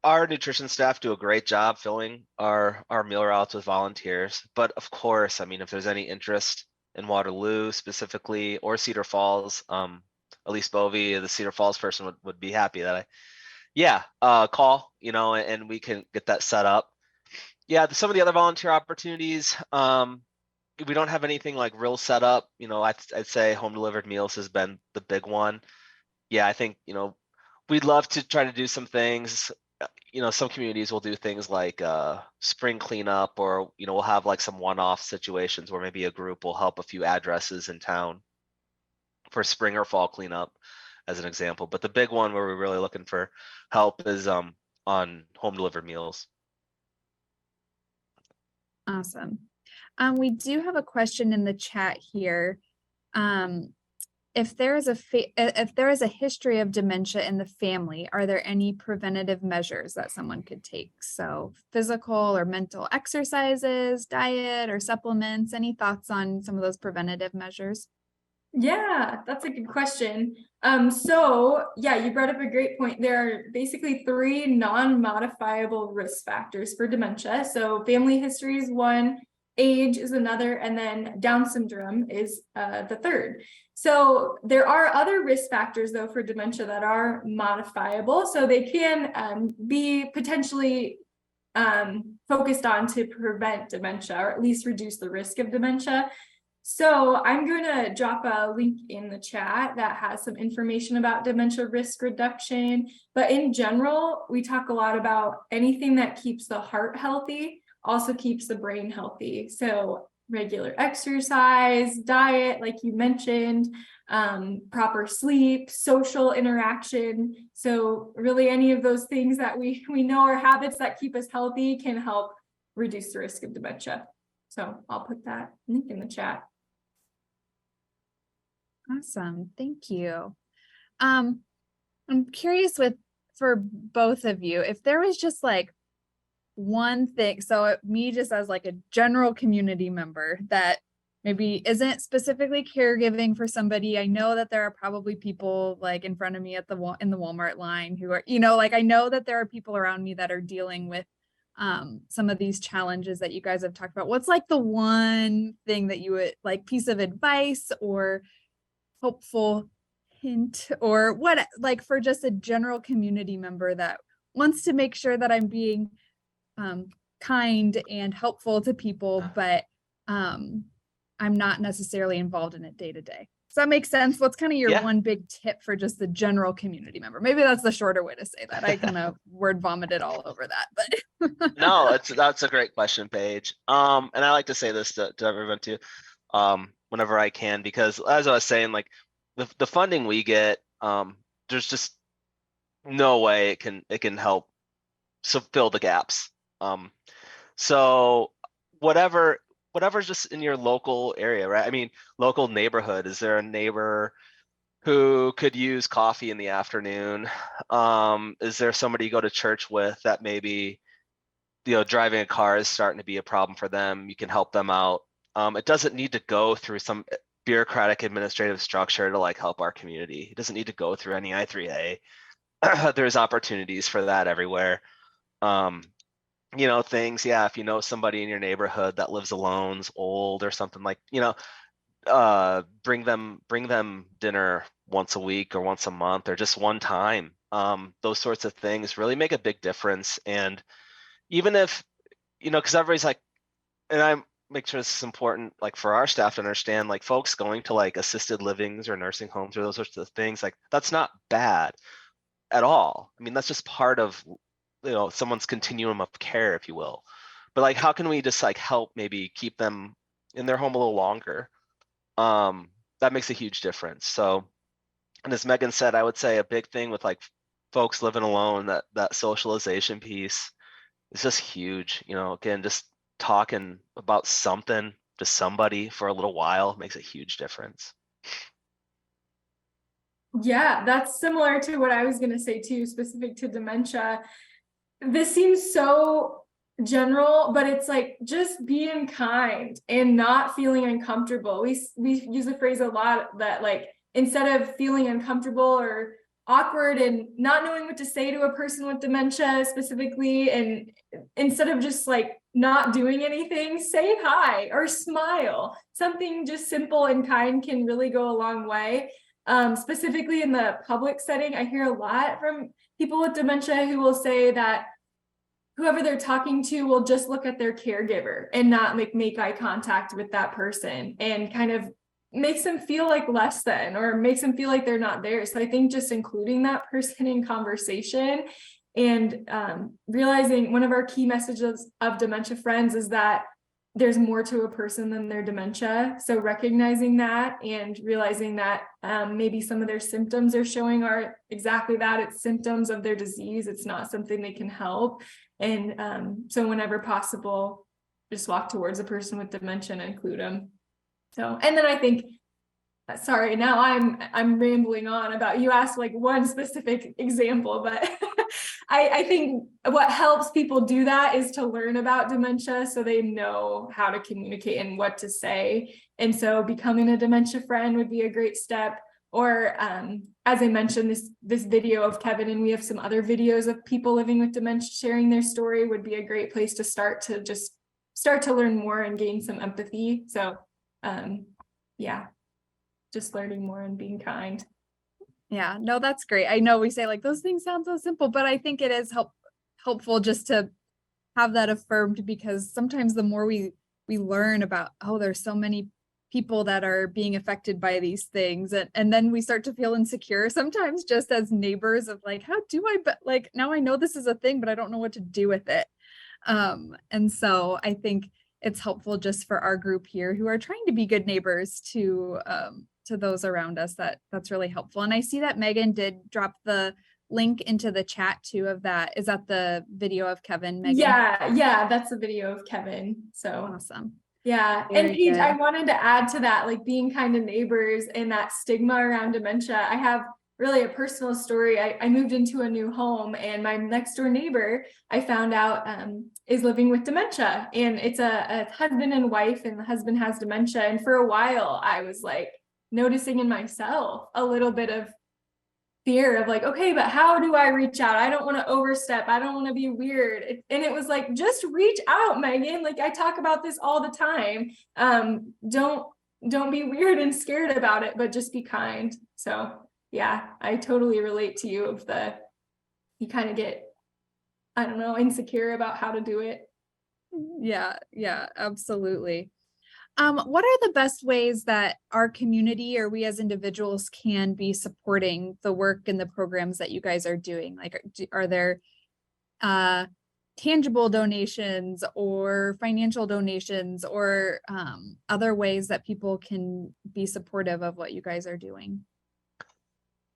Our nutrition staff do a great job filling our meal routes with volunteers. But of course, I mean, if there's any interest in Waterloo specifically or Cedar Falls, Elise Bovey, the Cedar Falls person would be happy that call, and we can get that set up. Yeah, some of the other volunteer opportunities, we don't have anything like real set up. I'd say home delivered meals has been the big one. Yeah, I think, we'd love to try to do some things. Some communities will do things like spring cleanup, or, we'll have like some one-off situations where maybe a group will help a few addresses in town for spring or fall cleanup, as an example. But the big one where we're really looking for help is on home delivered meals. Awesome. We do have a question in the chat here. If there is a history of dementia in the family, are there any preventative measures that someone could take? So physical or mental exercises, diet or supplements, any thoughts on some of those preventative measures? Yeah, that's a good question. So yeah, you brought up a great point. There are basically 3 non-modifiable risk factors for dementia. So family history is one, age is another, and then Down syndrome is the third. So there are other risk factors though for dementia that are modifiable. So they can be potentially focused on to prevent dementia or at least reduce the risk of dementia. So I'm going to drop a link in the chat that has some information about dementia risk reduction. But in general, we talk a lot about anything that keeps the heart healthy, also keeps the brain healthy. So regular exercise, diet, like you mentioned, proper sleep, social interaction. So really any of those things that we know are habits that keep us healthy can help reduce the risk of dementia. So I'll put that link in the chat. Awesome. Thank you. I'm curious for both of you, if there was just like one thing, so me just as like a general community member that maybe isn't specifically caregiving for somebody. I know that there are probably people like in front of me in the Walmart line who are, like I know that there are people around me that are dealing with some of these challenges that you guys have talked about. What's like the one thing that you would like, piece of advice or hopeful hint or what, like for just a general community member that wants to make sure that I'm being kind and helpful to people, but I'm not necessarily involved in it day to day. Does that make sense? What's kind of your one big tip for just the general community member? Maybe that's the shorter way to say that. I kind of word vomited all over that, but No, that's a great question, Paige. And I like to say this to everyone too, whenever I can, because as I was saying, like the funding we get, there's just no way it can help fill the gaps. So whatever's just in your local area, right? I mean, local neighborhood. Is there a neighbor who could use coffee in the afternoon? Is there somebody you go to church with that maybe, driving a car is starting to be a problem for them? You can help them out. It doesn't need to go through some bureaucratic administrative structure to like help our community. It doesn't need to go through any I3A. There's opportunities for that everywhere. Things, if you know somebody in your neighborhood that lives alone, is old or something, like, bring them dinner once a week or once a month or just one time. Those sorts of things really make a big difference. And even if, because everybody's like, and I make sure this is important, like for our staff to understand, like folks going to like assisted livings or nursing homes or those sorts of things, like that's not bad at all. I mean, that's just part of someone's continuum of care, if you will. But like, how can we just like help maybe keep them in their home a little longer? That makes a huge difference. So, and as Megan said, I would say a big thing with like folks living alone, that socialization piece is just huge. Again, just talking about something to somebody for a little while makes a huge difference. Yeah, that's similar to what I was going to say too, specific to dementia. This seems so general, but it's like just being kind and not feeling uncomfortable. We use the phrase a lot that like instead of feeling uncomfortable or awkward and not knowing what to say to a person with dementia specifically, and instead of just like not doing anything, say hi or smile. Something just simple and kind can really go a long way. Specifically in the public setting, I hear a lot from people with dementia who will say that whoever they're talking to will just look at their caregiver and not make eye contact with that person, and kind of makes them feel like less than, or makes them feel like they're not there. So I think just including that person in conversation and realizing one of our key messages of Dementia Friends is that there's more to a person than their dementia. So recognizing that and realizing that maybe some of their symptoms they're showing are exactly that. It's symptoms of their disease. It's not something they can help. And so whenever possible, just walk towards a person with dementia and include them. So, and then I think, sorry, now I'm rambling on about, you asked like one specific example, but I think what helps people do that is to learn about dementia so they know how to communicate and what to say. And so becoming a dementia friend would be a great step. Or as I mentioned, this video of Kevin, and we have some other videos of people living with dementia sharing their story, would be a great place to start to learn more and gain some empathy. So yeah, just learning more and being kind. Yeah, no, that's great. I know we say like those things sound so simple, but I think it is helpful just to have that affirmed, because sometimes the more we learn about, oh, there's so many people that are being affected by these things, and then we start to feel insecure sometimes just as neighbors of like, how do I, but like now I know this is a thing, but I don't know what to do with it. And so I think it's helpful just for our group here who are trying to be good neighbors to those around us. That's really helpful. And I see that Megan did drop the link into the chat too of that. Is that the video of Kevin, Megan? Yeah, that's the video of Kevin. So awesome. Yeah. Very and Paige, good. I wanted to add to that, like being kind to neighbors and that stigma around dementia. I have really a personal story. I moved into a new home, and my next door neighbor, I found out is living with dementia, and it's a husband and wife, and the husband has dementia. And for a while I was like noticing in myself a little bit of fear of like, okay, but how do I reach out? I don't want to overstep. I don't want to be weird. And it was like, just reach out, Megan. Like I talk about this all the time. Don't be weird and scared about it, but just be kind. So yeah, I totally relate to you you kind of get, I don't know, insecure about how to do it. Yeah, absolutely. What are the best ways that our community or we as individuals can be supporting the work and the programs that you guys are doing? Like, are there tangible donations or financial donations or other ways that people can be supportive of what you guys are doing?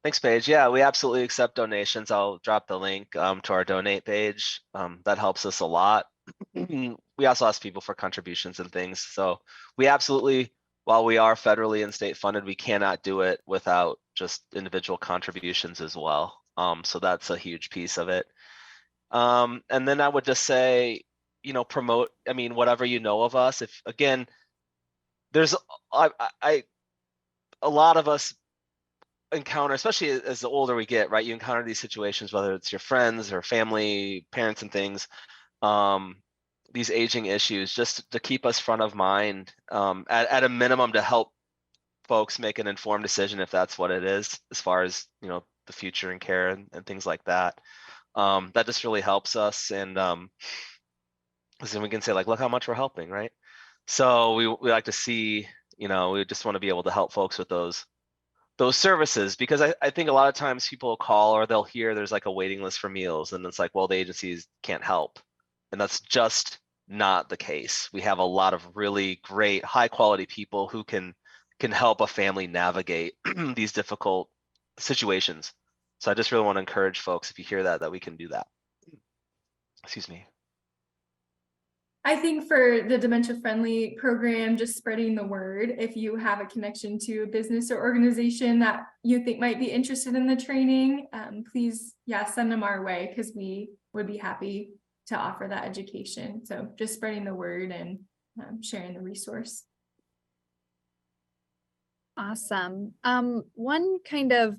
Thanks, Paige. Yeah, we absolutely accept donations. I'll drop the link to our donate page. That helps us a lot. We also ask people for contributions and things. So we absolutely, while we are federally and state funded, we cannot do it without just individual contributions as well. So that's a huge piece of it. And then I would just say, promote, whatever you know of us. If again, there's a lot of us encounter, especially as the older we get, right? You encounter these situations, whether it's your friends or family, parents and things, these aging issues, just to keep us front of mind, at a minimum, to help folks make an informed decision if that's what it is, as far as the future and care and things like that. That just really helps us, and because then we can say like, look how much we're helping, right? So we like to see, we just want to be able to help folks with those services, because I think a lot of times people will call or they'll hear there's like a waiting list for meals, and it's like, well, the agencies can't help. And that's just not the case. We have a lot of really great, high quality people who can help a family navigate these difficult situations. So I just really want to encourage folks, if you hear that we can do that. Excuse me. I think for the Dementia Friendly program, just spreading the word. If you have a connection to a business or organization that you think might be interested in the training, please, send them our way, because we would be happy to offer that education. So just spreading the word and sharing the resource. Awesome. One kind of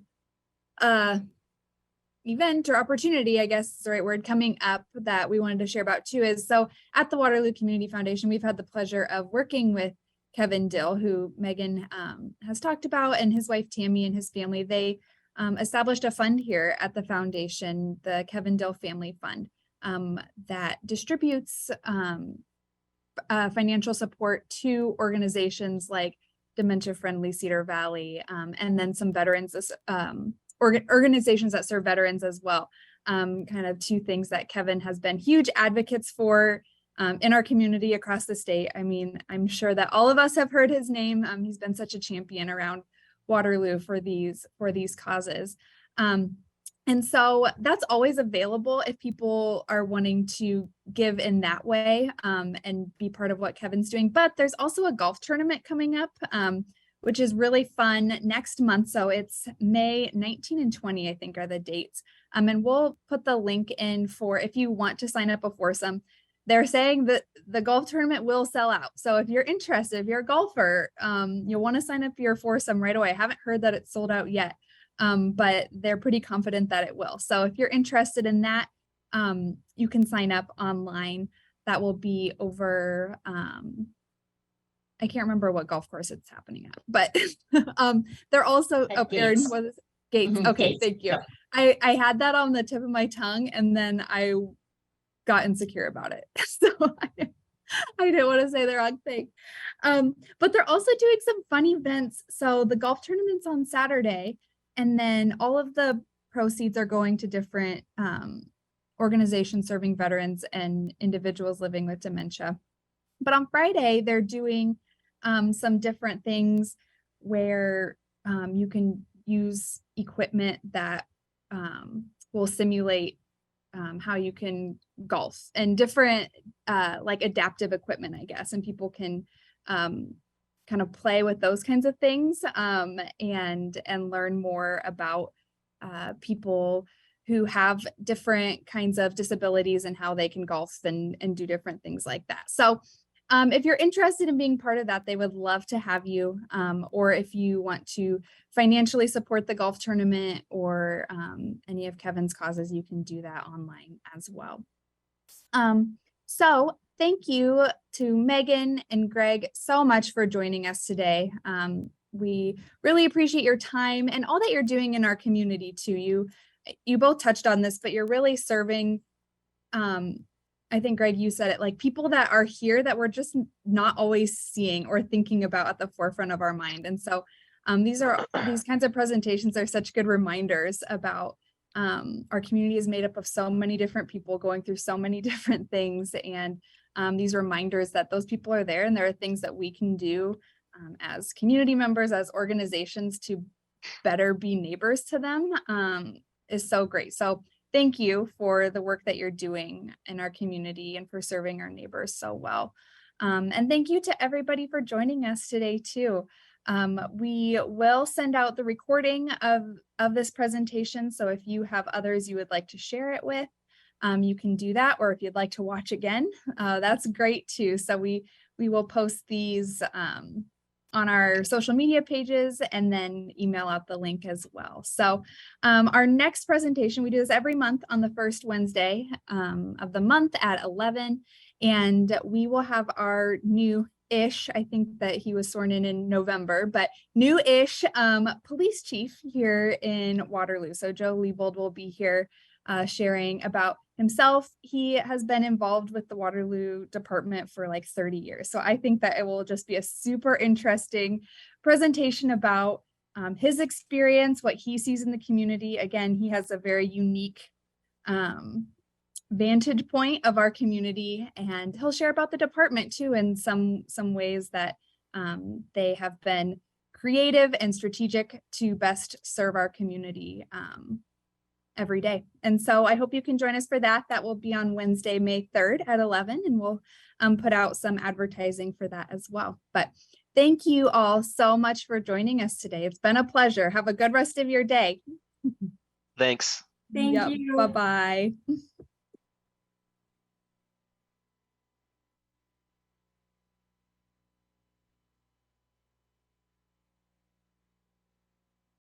event or opportunity, I guess is the right word, coming up that we wanted to share about too is, so at the Waterloo Community Foundation, we've had the pleasure of working with Kevin Dill, who Megan has talked about, and his wife Tammy and his family. They established a fund here at the foundation, the Kevin Dill Family Fund, that distributes financial support to organizations like Dementia Friendly Cedar Valley, and then some veterans organizations that serve veterans as well. Kind of two things that Kevin has been huge advocates for in our community across the state. I mean, I'm sure that all of us have heard his name. He's been such a champion around Waterloo for these causes. And so that's always available if people are wanting to give in that way, and be part of what Kevin's doing. But there's also a golf tournament coming up, which is really fun next month. So it's May 19 and 20, I think are the dates. And we'll put the link in for if you want to sign up a foursome. They're saying that the golf tournament will sell out. So if you're interested, if you're a golfer, you'll want to sign up for your foursome right away. I haven't heard that it's sold out yet, but they're pretty confident that it will. So if you're interested in that, you can sign up online. That will be over, I can't remember what golf course it's happening at, but they're also up there. Gates. What is it? Gates. Mhm, Okay, Gates. thank you. Yeah. I had that on the tip of my tongue and then I got insecure about it. So I didn't want to say the wrong thing. But they're also doing some fun events. So the golf tournament's on Saturday, and then all of the proceeds are going to different organizations serving veterans and individuals living with dementia. But on Friday, they're doing some different things where you can use equipment that will simulate how you can golf and different like adaptive equipment, I guess, and people can kind of play with those kinds of things and learn more about people who have different kinds of disabilities and how they can golf and do different things like that. So if you're interested in being part of that, they would love to have you. Or if you want to financially support the golf tournament or any of Kevin's causes, you can do that online as well. So thank you to Megan and Greg so much for joining us today. We really appreciate your time and all that you're doing in our community too. You both touched on this, but you're really serving I think, Greg, you said it, like people that are here that we're just not always seeing or thinking about at the forefront of our mind. And so these kinds of presentations are such good reminders about our community is made up of so many different people going through so many different things. And these reminders that those people are there and there are things that we can do as community members, as organizations to better be neighbors to them is so great. So thank you for the work that you're doing in our community and for serving our neighbors so well. And thank you to everybody for joining us today too. We will send out the recording of this presentation. So if you have others you would like to share it with, you can do that. Or if you'd like to watch again, that's great too. So we will post these on our social media pages and then email out the link as well. So our next presentation, we do this every month on the first Wednesday of the month at 11. And we will have our new-ish, I think that he was sworn in November, but new-ish police chief here in Waterloo. So Joe Liebold will be here sharing about himself. He has been involved with the Waterloo department for like 30 years. So I think that it will just be a super interesting presentation about his experience, what he sees in the community. Again, he has a very unique vantage point of our community, and he'll share about the department too in some ways that they have been creative and strategic to best serve our community every day. And so I hope you can join us for that. That will be on Wednesday, May 3rd at 11, and we'll put out some advertising for that as well. But thank you all so much for joining us today. It's been a pleasure. Have a good rest of your day. Thanks. Thank you. Bye-bye.